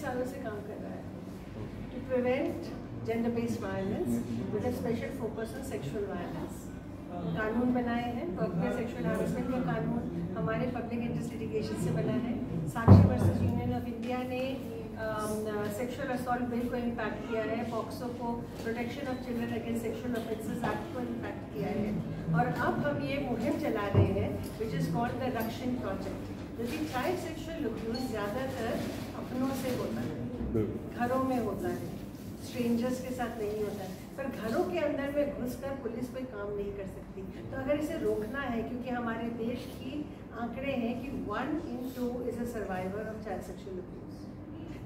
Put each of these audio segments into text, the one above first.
सालों से काम कर रहा है to prevent gender based violence with a special focus on sexual violence. कानून बनाए हैं, वर्कप्लेस सेक्सुअल हैरेसमेंट का कानून हमारे पब्लिक इंटरेस्ट लिटिगेशन से बना है। साक्षी वर्सेस यूनियन ऑफ इंडिया ने सेक्सुअल असॉल्ट बिल को इम्पैक्ट किया है, पॉक्सो को, protection of children against sexual offences act को इम्पैक्ट किया है। और अब हम ये मुहिम चला रहे हैं विच इज़ कॉल्ड द रक्षण प्रोजेक्ट। क्योंकि चाइल्ड सेक्सुअल अब्यूज ज़्यादातर अपनों से होता है, घरों में होता है, स्ट्रेंजर्स के साथ नहीं होता है। पर घरों के अंदर में घुसकर पुलिस कोई काम नहीं कर सकती। तो अगर इसे रोकना है, क्योंकि हमारे देश की आंकड़े हैं कि 1 in 2 is a survivor of child sexual abuse,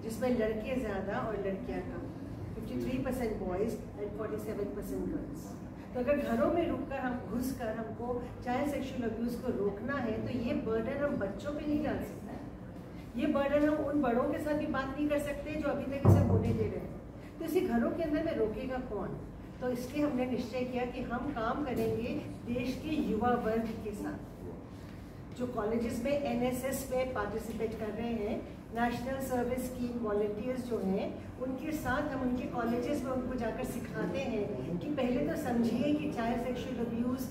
जिसमें लड़के ज़्यादा और लड़कियाँ कम, 53% बॉयज़ एंड 47% गर्ल्स। तो अगर घरों में रुककर हम घुसकर हमको चाइल्ड सेक्सुअल अब्यूज़ को रोकना है, तो ये बर्डन हम बच्चों पे नहीं डाल सकते हैं। ये बर्डन हम उन बड़ों के साथ भी बात नहीं कर सकते जो अभी तक इसे होने दे रहे हैं। तो इसे घरों के अंदर में रोकेगा कौन? तो इसलिए हमने निश्चय किया कि हम काम करेंगे देश के युवा वर्ग के साथ, जो कॉलेजेस में एनएसएस में पार्टिसिपेट कर रहे हैं, नेशनल सर्विस स्कीम वॉलंटियर्स जो हैं, उनके साथ हम उनके कॉलेजेस में उनको जाकर सिखाते हैं कि पहले तो समझिए कि चाइल्ड सेक्सुअल अब्यूज़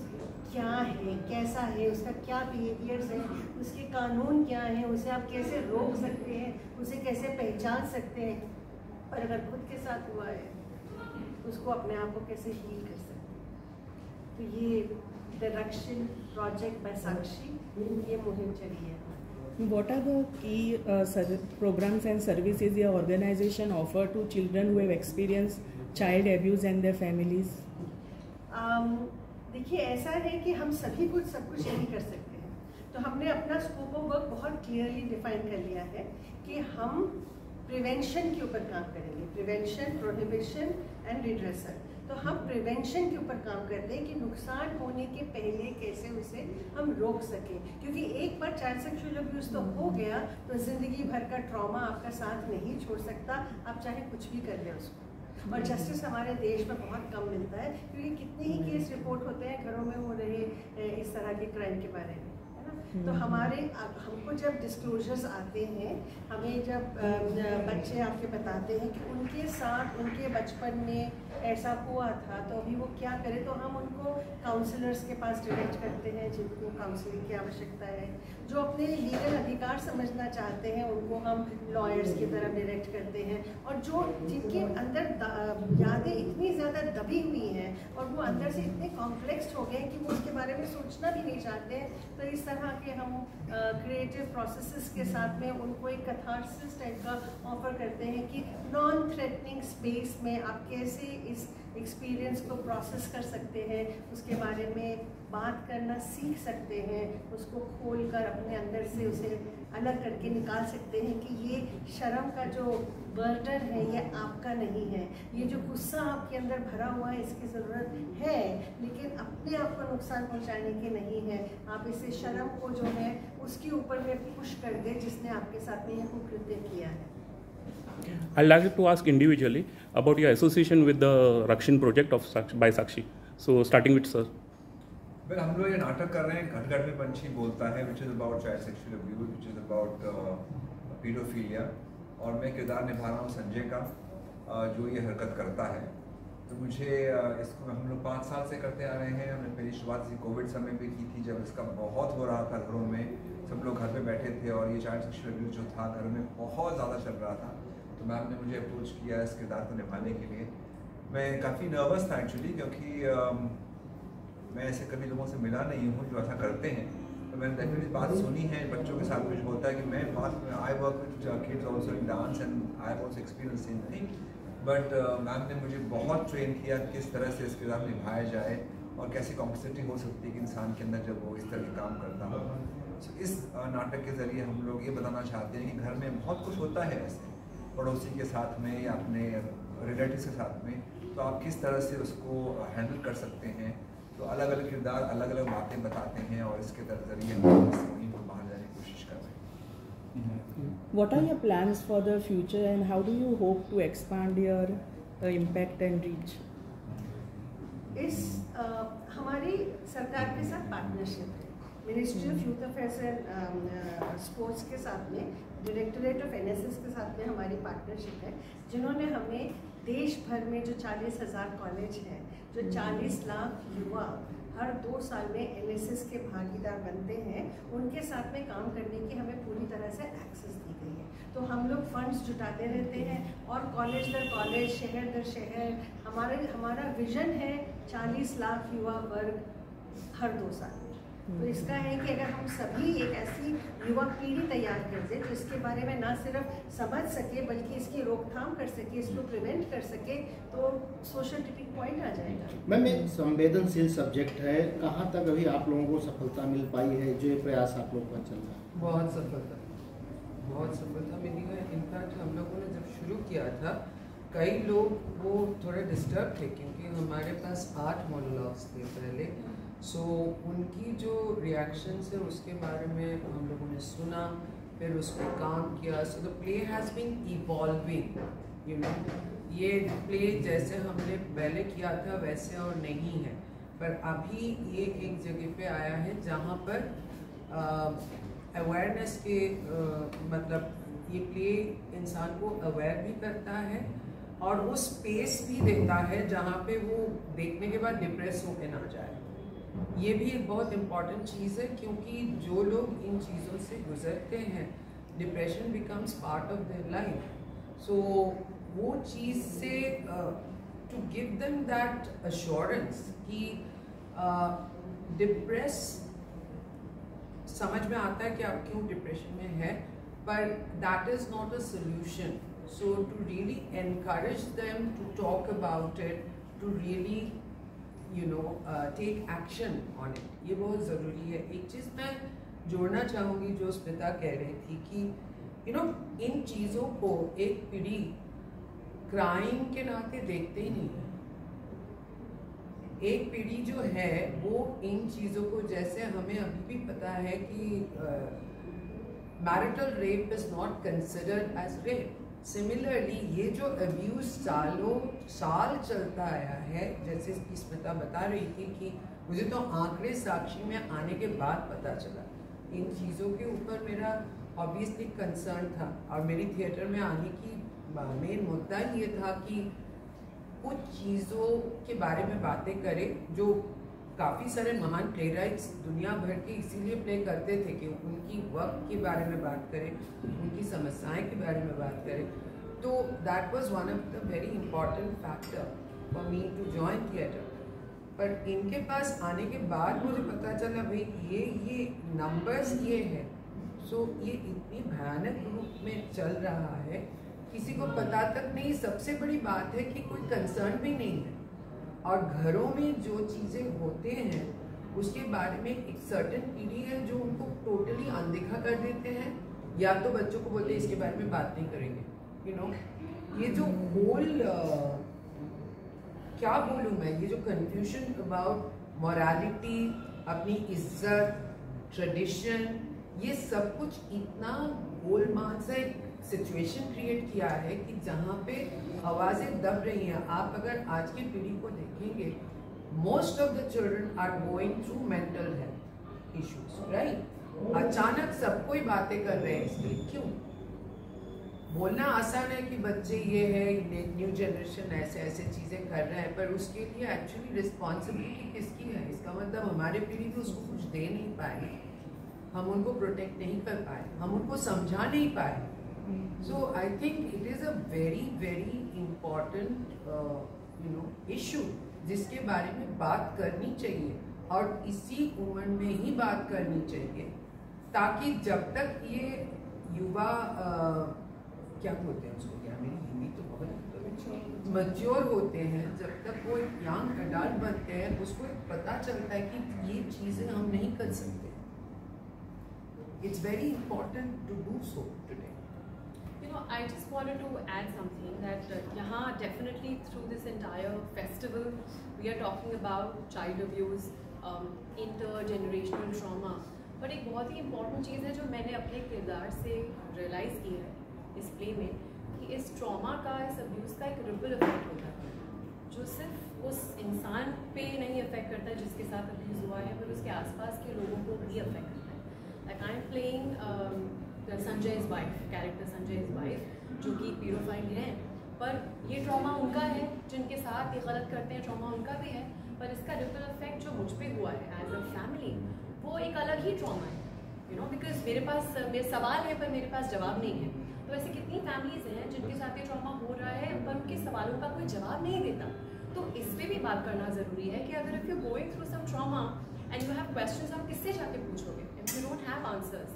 क्या है, कैसा है, उसका क्या बिहेवियर्स है, उसके कानून क्या हैं, उसे आप कैसे रोक सकते हैं, उसे कैसे पहचान सकते हैं, और अगर खुद के साथ हुआ है उसको अपने आप को कैसे हील कर सकते हैं। तो ये द रक्षण प्रोजेक्ट बाय साक्षी, ये मुहिम चली है। What are the key programs and services your organization offer to children who have experienced child abuse and their families? देखिए, ऐसा है कि हम सभी कुछ सब कुछ नहीं कर सकते हैं। तो हमने अपना स्कोप ऑफ वर्क बहुत क्लियरली डिफाइन कर लिया है कि हम प्रिवेंशन के ऊपर काम करेंगे, प्रिवेंशन, प्रोहिबिशन एंड रिड्रेसल। तो हम प्रिवेंशन के ऊपर काम करते हैं कि नुकसान होने के पहले कैसे उसे हम रोक सकें, क्योंकि एक बार चाइल्ड सेक्सुअल अब्यूज़ तो हो गया तो ज़िंदगी भर का ट्रॉमा आपका साथ नहीं छोड़ सकता, आप चाहे कुछ भी कर लें उसको। और जस्टिस हमारे देश में बहुत कम मिलता है, क्योंकि कितने ही केस रिपोर्ट होते हैं घरों में हो रहे इस तरह के क्राइम के बारे में, है ना। तो हमको जब डिस्क्लोजर्स आते हैं, हमें जब बच्चे आपके बताते हैं कि उनके साथ उनके बचपन में ऐसा हुआ था, तो अभी वो क्या करें, तो हम उनको काउंसलर्स के पास डायरेक्ट करते हैं जिनको काउंसलिंग की आवश्यकता है। जो अपने लीगल अधिकार समझना चाहते हैं उनको हम लॉयर्स की तरफ डायरेक्ट करते हैं। और जो जिनके अंदर यादें इतनी ज़्यादा दबी हुई हैं और वो अंदर से इतने कॉम्प्लेक्स हो गए हैं कि वो उसके बारे में सोचना भी नहीं चाहते हैं, तो इस तरह के हम क्रिएटिव प्रोसेसेस के साथ में उनको एक कैथार्सिस टाइप का ऑफर करते हैं कि नॉन थ्रेटनिंग स्पेस में आप कैसे इस एक्सपीरियंस को प्रोसेस कर सकते हैं, उसके बारे में बात करना सीख सकते हैं, उसको खोलकर अपने अंदर से उसे अलग करके निकाल सकते हैं कि ये शर्म का जो बर्डन है ये आपका नहीं है, ये जो गुस्सा आपके अंदर भरा हुआ है इसकी ज़रूरत है, लेकिन अपने आप को नुकसान पहुंचाने की नहीं है। आप इसे शर्म को जो है उसके ऊपर में पुश कर दे जिसने आपके साथ में ये कुकृत्य किया है। I'd like to ask individually about your association with the Rakshan project of by Sakshi. So starting with sir. Well, हम लोग ये नाटक कर रहे हैं घर घर में पंछी बोलता है, which is about child sexual abuse, which is about pedophilia, और मैं किरदार निभा रहा हूँ संजय का जो ये हरकत करता है। तो मुझे इसको हम लोग 5 साल से करते आ रहे हैं। हमने पहली शुरुआत इसी कोविड समय पे की थी, जब इसका बहुत हो रहा था, घरों में सब लोग घर पे बैठे थे और ये चाइल्ड सेक्सुअल अब्यूज जो था घर में बहुत ज़्यादा चल रहा था। तो मैम ने मुझे अप्रोच किया इस किरदार को निभाने के लिए। मैं काफ़ी नर्वस था एक्चुअली, क्योंकि मैं ऐसे कभी लोगों से मिला नहीं हूँ जो ऐसा करते हैं। तो मैंने डेफिनेटली बात सुनी है बच्चों के साथ, कुछ होता है कि मैं बात में I work with kids also in dance and I have also experience in thing, but ma'am ने मुझे बहुत ट्रेन किया किस तरह से इस किरदार निभाया जाए और कैसी कॉम्प्लेक्सिटी हो सकती है कि इंसान के अंदर जब वो इस तरह के काम करता हो। So, इस नाटक के ज़रिए हम लोग ये बताना चाहते हैं कि घर में बहुत कुछ होता है ऐसे, पड़ोसी के साथ में या अपने रिलेटिव्स के साथ में, तो आप किस तरह से उसको हैंडल कर सकते हैं। तो अलग अलग किरदार अलग अलग बातें बताते हैं और इसके ज़रिए हम इस मुहिम को बाहर जाने की कोशिश कर रहे हैं। What are your plans for the future and how do you hope to expand your impact and reach? हमारी सरकार के साथ पार्टनरशिप है। Ministry of youth affairs and sports के साथ में, डायरेक्टरेट ऑफ NSS के साथ में हमारी पार्टनरशिप है, जिन्होंने हमें देश भर में जो 40,000 कॉलेज हैं, जो 40 लाख युवा हर 2 साल में NSS के भागीदार बनते हैं, उनके साथ में काम करने की हमें पूरी तरह से एक्सेस दी गई है। तो हम लोग फंड्स जुटाते रहते हैं और कॉलेज दर कॉलेज, शहर दर शहर, हमारा विजन है 40 लाख युवा वर्ग हर 2 साल में। तो इसका है कि अगर हम सभी एक ऐसी युवा पीढ़ी तैयार कर दें जिसके बारे में ना सिर्फ समझ सके बल्कि इसकी रोकथाम कर सके, इसको प्रिवेंट कर सके, तो सोशल टिपिंग पॉइंट आ जाएगा। मैम, एक संवेदनशील सब्जेक्ट है, कहाँ तक अभी आप लोगों को सफलता मिल पाई है? जो ये प्रयास आप लोग का चल रहा है। बहुत सफलता मिली है। इनफैक्ट हम लोगों ने जब शुरू किया था, कई लोग वो थोड़े डिस्टर्ब थे क्योंकि हमारे पास 8 मोनोलॉग्स थे पहले। सो उनकी जो रिएक्शंस है उसके बारे में हम लोगों ने सुना, फिर उस पर काम किया। So the play has been evolving, you know. ये प्ले जैसे हमने पहले किया था वैसे और नहीं है, पर अभी ये एक जगह पे आया है जहाँ पर अवेयरनेस के मतलब ये प्ले इंसान को अवेयर भी करता है और वो स्पेस भी देता है जहाँ पे वो देखने के बाद डिप्रेस होकर ना जाए। ये भी एक बहुत इम्पॉर्टेंट चीज़ है क्योंकि जो लोग इन चीज़ों से गुजरते हैं, depression becomes part of their life. So वो चीज़ से to give them that assurance कि डिप्रेस समझ में आता है कि आप क्यों डिप्रेशन में हैं, पर that is not a solution. So to really encourage them to talk about it, to really take action on it, ये बहुत ज़रूरी है। एक चीज़ मैं जोड़ना चाहूँगी जो स्मिता कह रही थी कि इन चीज़ों को एक पीढ़ी क्राइम के नाते देखते ही नहीं है। एक पीढ़ी जो है वो इन चीज़ों को, जैसे हमें अभी भी पता है कि marital rape is not considered as rape. Similarly ये जो अब्यूज़ साल चलता आया है, जैसे कि स्मिता बता रही थी कि मुझे तो आंकड़े साक्षी में आने के बाद पता चला। इन चीज़ों के ऊपर मेरा ऑब्वियसली कंसर्न था और मेरी थिएटर में आने की मेन मुद्दा ये था कि कुछ चीज़ों के बारे में बातें करें जो काफ़ी सारे महान प्लेराइट्स दुनिया भर के इसीलिए प्ले करते थे कि उनकी वक्त के बारे में बात करें, उनकी समस्याएं के बारे में बात करें। तो that was one of the very important factor for me to join theatre. पर इनके पास आने के बाद मुझे पता चला भाई ये नंबर्स ये है। सो ये इतनी भयानक रूप में चल रहा है, किसी को पता तक नहीं। सबसे बड़ी बात है कि कोई कंसर्न भी नहीं है और घरों में जो चीज़ें होते हैं उसके बारे में एक सर्टेन पीढ़ी है जो उनको टोटली अनदेखा कर देते हैं, या तो बच्चों को बोलते हैं इसके बारे में बात नहीं करेंगे। ये जो होल क्या बोलूँ मैं, ये जो कंफ्यूजन अबाउट मॉरालिटी, अपनी इज्जत, ट्रेडिशन, ये सब कुछ इतना गोलमाल सा एक सिचुएशन क्रिएट किया है कि जहाँ पे आवाज़ें दब रही हैं। आप अगर आज की पीढ़ी को देखेंगे, most of the children are going through mental health issues, right. अचानक सब कोई बातें कर रहे हैं इसके लिए। क्यों? बोलना आसान है कि बच्चे ये है, न्यू जनरेशन ऐसे ऐसे चीज़ें कर रहे हैं, पर उसके लिए एक्चुअली रिस्पॉन्सिबिलिटी किसकी है? इसका मतलब हमारे पीढ़ी तो उसको कुछ दे नहीं पाए, हम उनको प्रोटेक्ट नहीं कर पाए, हम उनको समझा नहीं पाए। So I think it is a very very important issue जिसके बारे में बात करनी चाहिए और इसी उम्र में ही बात करनी चाहिए, ताकि जब तक ये युवा क्या बोलते हैं उसको, क्या मेरी हिंदी तो बहुत मैच्योर होते हैं, जब तक वो एक यंग एडल्ट बनते हैं उसको पता चलता है कि ये चीज़ें हम नहीं कर सकते। It's very important to do so today. I just wanted to add something that यहाँ definitely through this entire festival we are talking about child abuse, intergenerational trauma, but एक बहुत ही important चीज़ है जो मैंने अपने किरदार से realize की है इस play में, कि इस trauma का, इस abuse का एक ripple effect होता है। जो सिर्फ उस इंसान पे नहीं अफेक्ट करता जिसके साथ अब्यूज़ हुआ है, पर उसके आसपास के लोगों को भी अफेक्ट करता है। लाइक आई एम प्लेइंग संजय's वाइफ, कैरेक्टर संजय's वाइफ, जो कि पीरोफाइल है, पर ये ट्रॉमा उनका है जिनके साथ ये गलत करते हैं, ट्रॉमा उनका भी है, पर इसका रिपल इफेक्ट जो मुझ पे हुआ है एज अ फैमिली, वो एक अलग ही ट्रॉमा है, यू नो, बिकॉज मेरे सवाल है पर मेरे पास जवाब नहीं है। तो ऐसी कितनी फैमिलीज हैं जिनके साथ ये ट्रॉमा हो रहा है पर उनके सवालों का कोई जवाब नहीं देता। तो इस पर भी बात करना ज़रूरी है कि अगर if you going through some trauma and you have questions, आप किससे जाके पूछोगे if you don't have answers.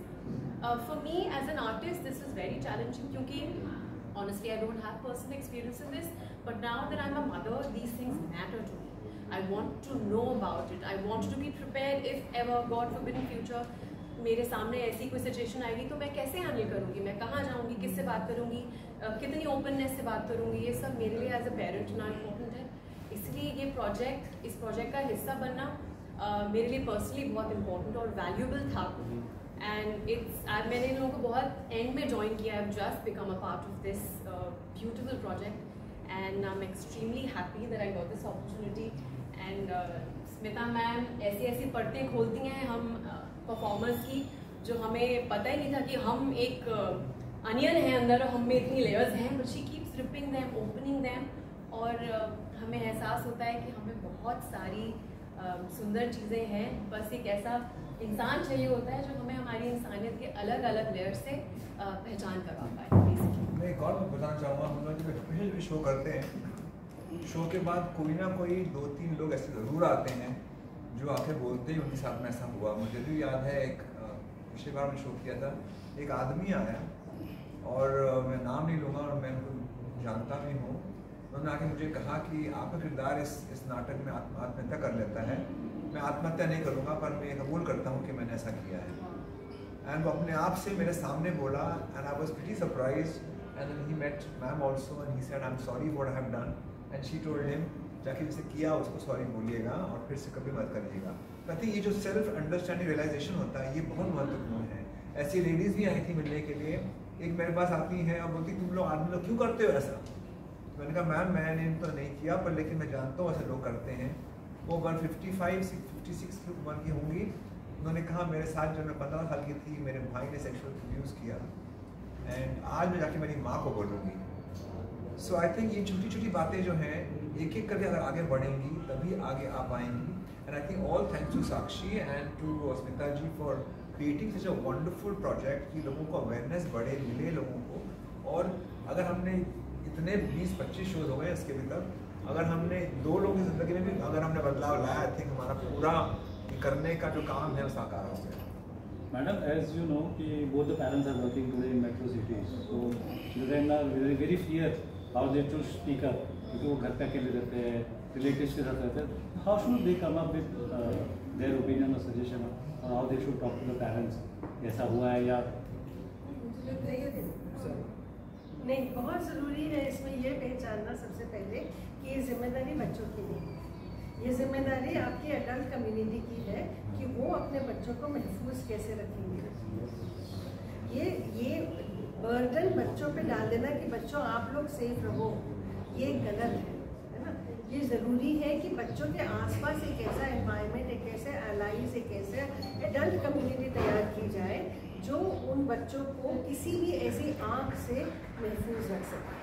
For me as an artist this is very challenging, क्योंकि honestly I don't have personal experience in this, but now that I'm a mother, these things matter to me. I want to know about it. I want to be prepared if ever, God forbid in future, मेरे सामने ऐसी कोई situation आएगी तो मैं कैसे handle करूँगी, मैं कहाँ जाऊँगी, किससे बात करूँगी, कितनी ओपननेस से बात करूँगी, ये सब मेरे लिए एज अ पेरेंट ना इम्पोर्टेंट है। इसलिए ये प्रोजेक्ट, इस प्रोजेक्ट का हिस्सा बनना मेरे लिए पर्सनली बहुत इम्पोर्टेंट और वैल्यूबल था। एंड मैंने इन लोगों को बहुत एंड में ज्वाइन किया, I have just become a part of this beautiful project and I am extremely happy that I got this opportunity. And Smita ma'am ऐसी परतें खोलती हैं हम परफॉर्मर्स की, जो हमें पता ही नहीं था कि हम एक अनियन है अंदर और हम में इतनी लेयर्स हैं, but she keeps ripping them, opening them, और हमें एहसास होता है कि हमें बहुत सारी सुंदर चीज़ें हैं, बस एक ऐसा इंसान चाहिए होता है जो हमें हमारी इंसानियत के अलग अलग लेयर से पहचान करवा पाए। मैं एक और बताना चाहूँगा, हम लोग जब स्पेशल भी शो करते हैं, शो के बाद कोई ना कोई 2-3 लोग ऐसे ज़रूर आते हैं जो आके बोलते हैं उनके साथ में ऐसा हुआ। मुझे भी याद है, एक पिछली बार में शो किया था, एक आदमी आया और मैं नाम नहीं लूँगा और मैं उनको जानता भी हूँ, उन्होंने आके मुझे कहा कि आपका किरदार इस नाटक में आत्महत्या कर लेता है। मैं आत्महत्या नहीं करूँगा, पर मैं कबूल करता हूँ कि मैंने ऐसा किया है। एंड वो अपने आप से मेरे सामने बोला, and I was pretty surprised, and then he met ma'am also and he said I am sorry what I have done, and she told him जाके जिसे किया उसको सॉरी बोलिएगा और फिर से कभी मत करिएगा। तो आई थिंक ये जो सेल्फ अंडरस्टैंडिंग रियलाइजेशन होता है, ये बहुत महत्वपूर्ण है। ऐसी लेडीज़ भी आई थी मिलने के लिए, एक मेरे पास आती हैं और बोलती तुम लोग आदमी लोग क्यों करते हो ऐसा। मैंने कहा मैम मैंने तो नहीं किया, पर लेकिन मैं जानता हूँ ऐसे लोग करते हैं। वो 55-56 की उम्र की होंगी। उन्होंने कहा मेरे साथ जब मैं 15 साल की थी मेरे भाई ने सेक्सुअल अब्यूज़ किया, एंड आज मैं जाके मेरी माँ को बोलूँगी। सो आई थिंक ये छोटी छोटी बातें जो हैं एक एक करके अगर आगे बढ़ेंगी तभी आगे आ पाएंगी। And I think all thanks to Sakshi and to Smita ji for creating such a wonderful project कि लोगों को अवेयरनेस बढ़े, मिले लोगों को। और अगर हमने इतने 20-25 शोज हो गए इसके भीतर, अगर हमने 2 लोगों की ज़िंदगी में भी अगर हमने बदलाव लाया, आई थिंक हमारा पूरा करने का जो काम है वो साकार हो गया। Madam, as you know, both the parents are working today in metro cities, so children are very fear how they should speak up, क्योंकि वो घर पे अकेले रहते हैं, रिलेटिव्स के साथ रहते हैं। How should they come up with their opinion or suggestion on how they should talk to the parents? ऐसा हुआ है या नहीं, बहुत ज़रूरी है इसमें ये पहचानना सबसे पहले कि ये जिम्मेदारी बच्चों की नहीं है, ये जिम्मेदारी आपकी एडल्ट कम्युनिटी की है कि वो अपने बच्चों को महफूज कैसे रखेंगे। ये बर्डन बच्चों पे डाल देना कि बच्चों आप लोग सेफ रहो, ये गलत है ना। ये ज़रूरी है कि बच्चों के आसपास एक ऐसा एनवायरनमेंट, एक ऐसे एलाइज, एक ऐसे एडल्ट कम्युनिटी तैयार की जाए जो उन बच्चों को किसी भी ऐसी आँख से महफूज रख सके।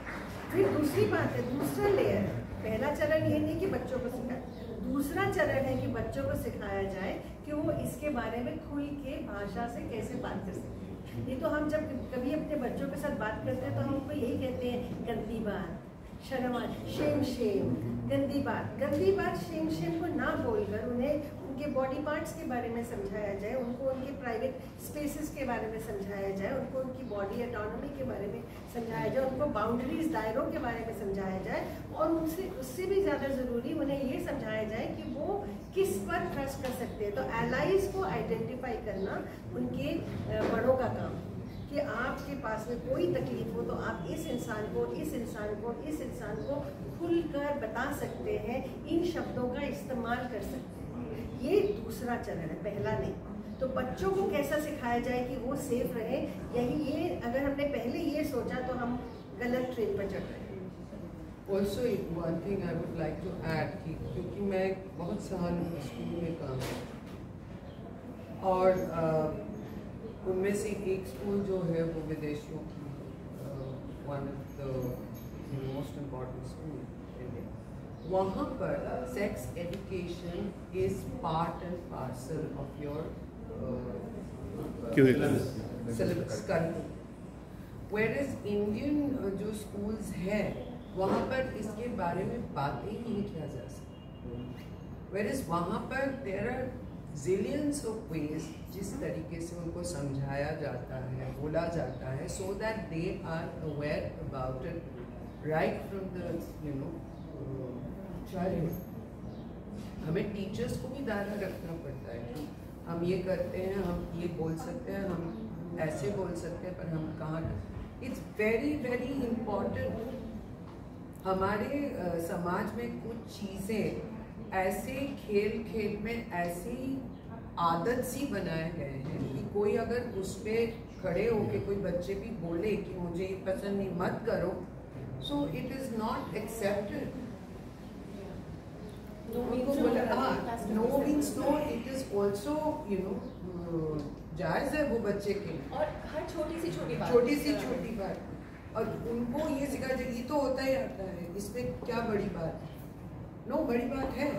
फिर दूसरी बात है, दूसरा लेयर है, पहला चरण ये नहीं कि बच्चों को सिखाए, दूसरा चरण है कि बच्चों को सिखाया जाए कि वो इसके बारे में खुल के भाषा से कैसे बात कर सकते हैं। ये तो हम जब कभी अपने बच्चों के साथ बात करते हैं तो हम उनको यही कहते हैं गंदी बात, शर्म, शेम, गंदी बात शेम को ना बोलकर उन्हें उनके बॉडी पार्ट्स के बारे में समझाया जाए, उनको उनके प्राइवेट स्पेसेस के बारे में समझाया जाए, उनको उनकी बॉडी ऑटोनॉमी के बारे में समझाया जाए, उनको बाउंड्रीज, दायरों के बारे में समझाया जाए, और उससे भी ज़्यादा ज़रूरी उन्हें ये समझाया जाए कि वो किस पर ट्रस्ट कर सकते हैं। तो एलाइज को आइडेंटिफाई करना उनके बड़ों का काम है कि आपके पास में कोई तकलीफ हो तो आप इस इंसान को खुलकर बता सकते हैं, इन शब्दों का इस्तेमाल कर सकते हैं। ये दूसरा चरण है, पहला नहीं। तो बच्चों को कैसा सिखाया जाए कि वो सेफ रहे, यही ये अगर हमने पहले ये सोचा तो हम गलत ट्रेन पर चढ़ रहे हैं। Also, one thing I would like to add कि क्योंकि मैं बहुत साल स्कूल में काम करती हूँ और उनमें से एक स्कूल जो है वो विदेशियों की one of the most important school in India. वहाँ पर sex education is part and parcel of your syllabus curriculum. Whereas Indian जो schools हैं वहाँ पर इसके बारे में बातें ही नहीं किया जा सकती. Whereas वहाँ पर there are zillions of ways जिस तरीके से उनको समझाया जाता है, बोला जाता है, so that they are aware about it right from the childhood. हमें टीचर्स को भी दायरा रखना पड़ता है कि हम ये करते हैं, हम ये बोल सकते हैं, हम ऐसे बोल सकते हैं, पर हम कहाँ. It's very very important. हमारे समाज में कुछ चीज़ें ऐसे खेल खेल में ऐसी आदत सी बनाए गए हैं कि कोई अगर उस पर खड़े होके कोई बच्चे भी बोले कि मुझे ये पसंद नहीं, मत करो, so it is not accepted. No means no. It is also जायज़ है वो बच्चे के और हर छोटी सी छोटी बात और उनको ये सिखाया जाए, ये तो होता ही आता है, इसमें क्या बड़ी बात है. नो, बड़ी बात है.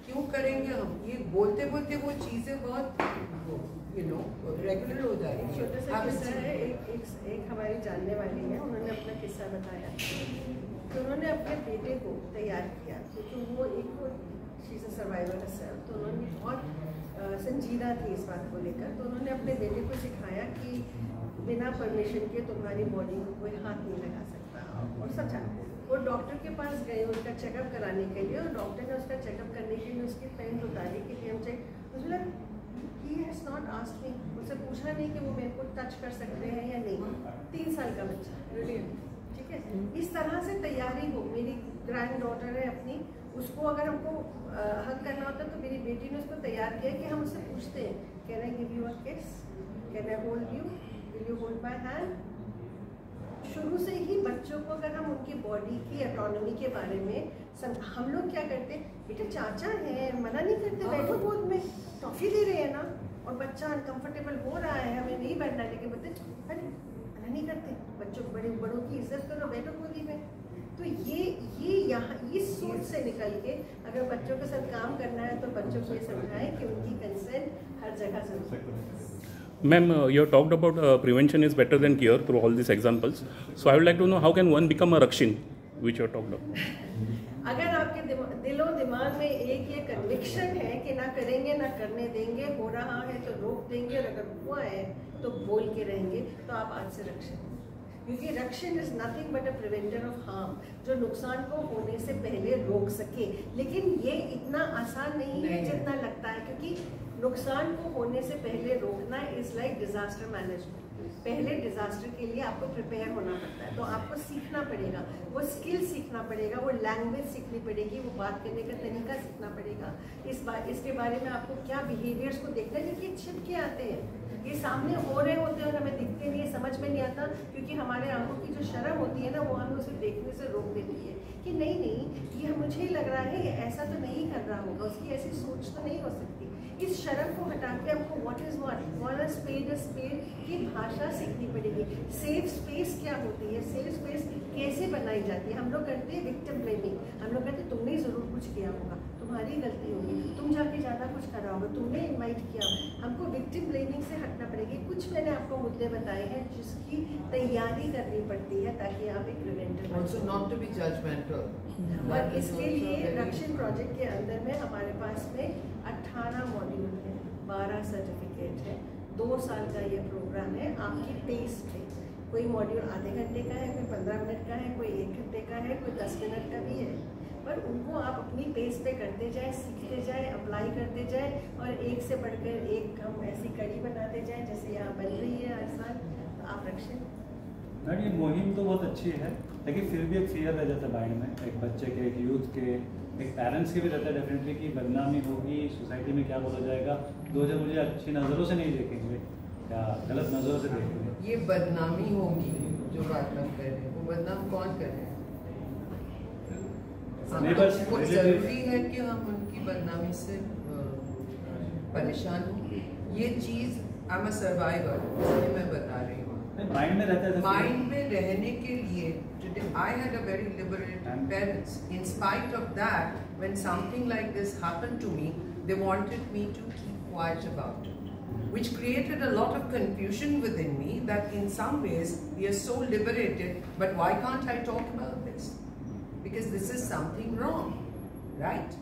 क्यों करेंगे हम ये बोलते बोलते वो चीज़ें बहुत रेगुलर हो जाएगी. छोटा सा किस्सा है. एक हमारी जानने वाली है, उन्होंने अपना किस्सा बताया तो उन्होंने अपने बेटे को तैयार किया क्योंकि वो एक she is a survivor self. तो उन्होंने बहुत संजीदा थी इस बात को लेकर. तो उन्होंने अपने बेटे को सिखाया कि बिना परमिशन के तुम्हारी बॉडी को कोई हाथ नहीं लगा सकता. और सच्चा वो डॉक्टर के पास गए उसका चेकअप कराने के लिए, और डॉक्टर ने उसका चेकअप करने के लिए उसकी पैंट उतारी कि हम चेक. उसने he has not asked me, उससे पूछा नहीं कि वो मेरे को टच कर सकते हैं या नहीं. 3 साल का बच्चा, ठीक है. इस तरह से तैयारी हो. मेरी ग्रैंड डॉटर है अपनी, उसको अगर हमको हक करना होता है तो मेरी बेटी ने उसको तैयार किया कि हम उससे पूछते हैं, can I give you a kiss, can I hold you, will you hold my hand. शुरू से ही बच्चों को अगर हम उनकी बॉडी की ऑटोनॉमी के बारे में हम लोग क्या करते हैं, बेटा चाचा है, मना नहीं करते, बैठो गोद में, टॉफी दे रहे हैं ना, और बच्चा अनकंफर्टेबल हो रहा है, हमें नहीं बैठना, लेकिन बोलते अरे मना नहीं करते. बच्चों को बड़ों की इज्जत करो, बैठो गोदी में. तो ये यहाँ इस सोच से निकल के अगर बच्चों के साथ काम करना है तो बच्चों को ये समझाएं कि उनकी कंसेंट हर जगह जरूरी है. Ma'am, you have talked about prevention is better than cure through all these examples. So I would like to know how can one become a Rakshin, which you have talked about. अगर आपके दिलो दिमाग में एक ये conviction है कि ना करेंगे ना करने देंगे, हो रहा है तो रोक देंगे, और अगर हुआ है तो बोल के रहेंगे, तो आप आज से रक्षण. क्योंकि रक्षण is nothing but a preventer of harm, जो नुकसान को होने से पहले रोक सके. लेकिन ये इतना आसान नहीं है जितना लगता है, क्योंकि नुकसान को होने से पहले रोकना इज लाइक डिजास्टर मैनेजमेंट. पहले डिजास्टर के लिए आपको प्रिपेयर होना पड़ता है, तो आपको सीखना पड़ेगा, वो स्किल सीखना पड़ेगा, वो लैंग्वेज सीखनी पड़ेगी, वो बात करने का तरीका सीखना पड़ेगा. इसके बारे में आपको क्या बिहेवियर्स को देखना है, क्योंकि छिप के आते हैं, ये सामने हो रहे होते हैं और हमें दिखते नहीं है, समझ में नहीं आता, क्योंकि हमारे आंखों की जो शर्म होती है ना, वो हमें उसे देखने से रोक देती है कि नहीं ये मुझे लग रहा है ये ऐसा तो नहीं कर रहा होगा, उसकी ऐसी सोच तो नहीं हो सकती. इस शर्म को हटा के हमको व्हाट इज व्हाट, स्पेड की भाषा सीखनी पड़ेगी. सेफ स्पेस क्या होती है, सेफ स्पेस कैसे बनाई जाती है. हम लोग करते हैं विक्टिम ब्लेमिंग, हम लोग कहते हैं तुमने ज़रूर कुछ किया होगा, तुम्हारी गलती होगी, तुम जाके ज़्यादा कुछ करा होगा, तुमने इन्वाइट किया. हमको विक्टिम ब्लेमिंग से हटना पड़ेगी. कुछ मैंने आपको मुद्दे बताए हैं जिसकी तैयारी करनी पड़ती है ताकि आप एक preventive. Also not to be judgmental. और इसके लिए रक्षण प्रोजेक्ट के अंदर में हमारे पास में 18 मॉड्यूल है, 12 सर्टिफिकेट है, 2 साल का ये प्रोग्राम है. आपकी पेस पे कोई मॉड्यूल आधे घंटे का है, कोई 15 मिनट का है, कोई 1 घंटे का है, कोई 10 मिनट का भी है, पर उनको आप अपनी पेस पे करते जाए, सीखते जाए, अप्लाई करते जाए, और एक से बढ़कर एक हम ऐसी कड़ी बनाते जाए जैसे यहाँ बन रही है हर साल. तो आप रक्षण. मैडम ये मुहिम तो बहुत अच्छी है, लेकिन फिर भी एक फियर रह जाता है माइंड में, एक बच्चे के, एक यूथ के, एक पेरेंट्स के भी रहता है डेफिनेटली कि बदनामी होगी, सोसाइटी में क्या बोला जाएगा, लोग मुझे अच्छी नज़रों से नहीं देखेंगे या गलत नज़रों से देखेंगे. ये बदनामी होगी जो बात हम कर रहे हैं, वो बदनाम कौन कर रहे हैं? बहुत ज़रूरी है कि हम उनकी बदनामी से परेशान हों। ये चीज़ आई एम अ सर्वाइवर, इसलिए मैं बता रही हूँ। माइंड में रहता है, माइंड में रहने के लिए I had a very liberated parents. In spite of that, when something like this happened to me, they wanted me to keep quiet about it, which created a lot of confusion within me that in some ways we are so liberated, but why can't I talk about this? Because this is something wrong, right?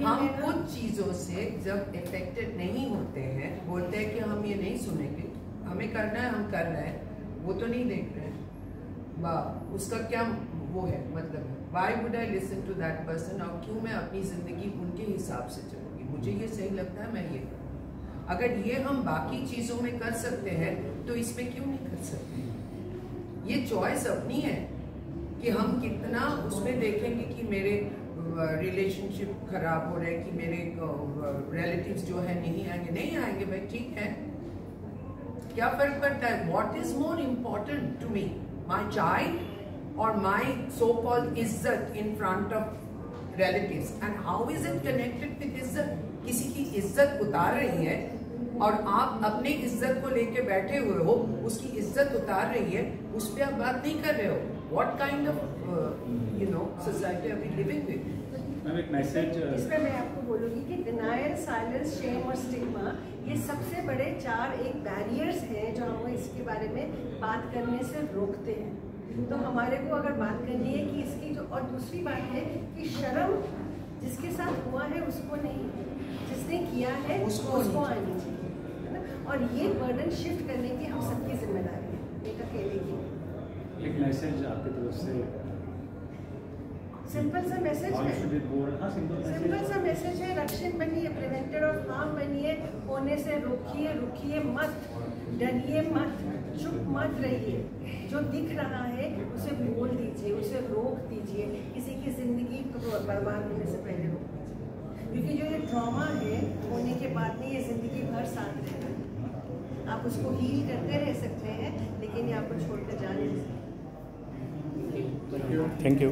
हम कुछ चीज़ों से जब affected नहीं होते हैं, बोलते हैं कि हम ये नहीं सुनेंगे, हमें करना है, हम कर रहे हैं, वो तो नहीं देख रहे हैं, उसका क्या वो है मतलब है, why would I listen to that person, और क्यों मैं अपनी ज़िंदगी उनके हिसाब से चलूँगी, मुझे ये सही लगता है मैं ये करूँ। अगर ये हम बाकी चीज़ों में कर सकते हैं तो इसमें क्यों नहीं कर सकते? ये चॉइस अपनी है कि हम कितना उसमें देखेंगे कि मेरे रिलेशनशिप खराब हो रहे हैं, कि मेरे रिलेटिव्स जो है नहीं आएंगे भाई ठीक है, क्या फर्क पड़ता है? What is more important to me, my child और माई सो कॉल्ड इज्जत in front of relatives? And how is it connected with इज्जत? किसी की इज्जत उतार रही है और आप अपने इज्जत को लेके बैठे हुए हो, उसकी इज्जत उतार रही है, उस पर आप बात नहीं कर रहे हो। What kind of society are we living with? एक मैसेज इसमें मैं आपको बोलूँगी कि डिनायल, साइलेंस, शेम और स्टिग्मा ये सबसे बड़े 4 बैरियर्स हैं जो हमें इसके बारे में बात करने से रोकते हैं। तो हमारे को अगर बात करनी है कि इसकी जो, और दूसरी बात है कि शर्म जिसके साथ हुआ है उसको नहीं, जिसने किया है उसको आनी चाहिए, है ना? और ये बर्डन शिफ्ट करने की हम सबकी जिम्मेदारी है, एक अकेले की। एक मैसेज आपकी तरफ से, सिंपल सा मैसेज है, सिंपल सा मैसेज है, रक्षित बनिए, प्रिवेंटर ऑफ हार्म बनिए, होने से रुकिए मत, डरिए मत, चुप मत रहिए, जो दिख रहा है उसे बोल दीजिए, उसे रोक दीजिए, किसी की जिंदगी को बर्बाद होने से पहले रोक दीजिए, क्योंकि जो ये ट्रॉमा है होने के बाद में ये जिंदगी भर साथ रहना है। आप उसको हील करते रह सकते हैं लेकिन ये आपको छोड़कर जा नहीं सकते। Thank you.